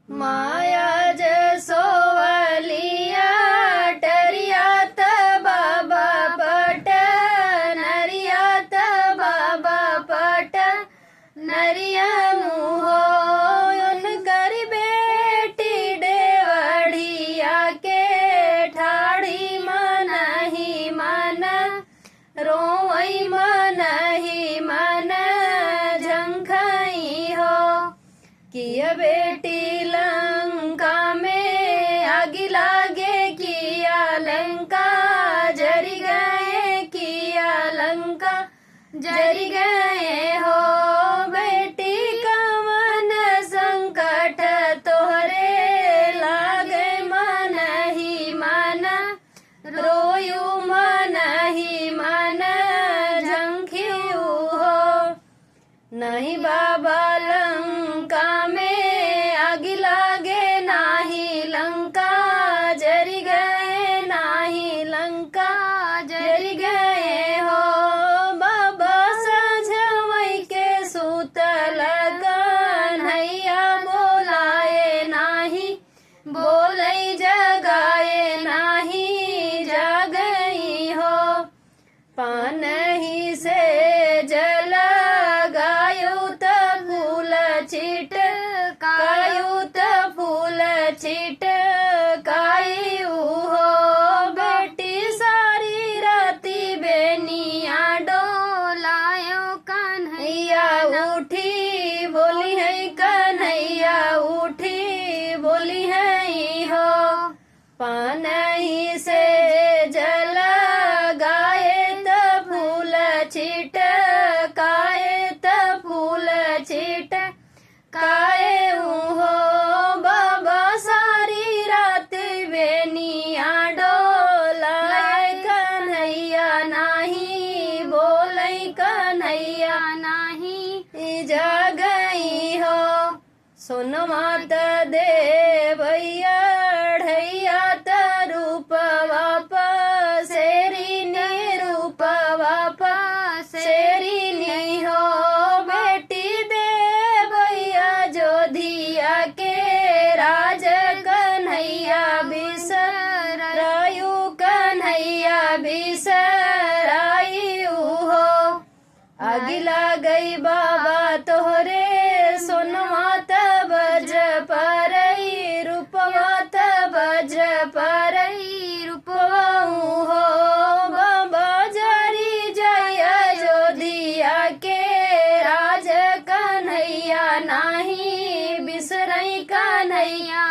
माया जसोवलिया टरियात बाबा पट नरियात बाबा पट नरिया मुहो उनकर बेटी डेवढ़िया के ठाड़ी मन ही मन रोई मन ही मन झंखाई हो किया बेटी लंका में आग लागे किया लंका जरी गए किया लंका जरी गए हो बेटी कवन संकट तोहरे लागे मन ही मन रोयू मन ही मन झंखियू हो नहीं बाबा लंका में आग लागे नाही लंका जरी गए नाही लंका जरी गए हो बाबा सजवई के सूतल कन्हैया बोलाए नाही बोलई जगाए नाही जागई हो पानही से जल गायुत फूल छिट कायुत फूल छिट कायू हो बेटी सारी राती बेनिया डोलायो कन्हैया उठी बोली है कन्हैया उठी बोली है हो पानही से जल गाए त फूल छिट काए त फूल छिट काए हो बाबा सारी रात बेनिया डोलाए कन्हैया नाही बोलई कन्हैया नाही जागई हो सुन मात देवैया ढैया त रूप वाप सेरी निरूप वाप सेरी नी हो बेटी देवैया जोधिया के राज कन्हैया बिसरायु कन्हैया बिसरायु हो अगिला गई बाबा तोहरे सोनवात बज परई रूपवात बज परई रूपवाऊ हो बाबा जरी जय जोधिया के राज कन्हैया नाही बिसरई कन्हैया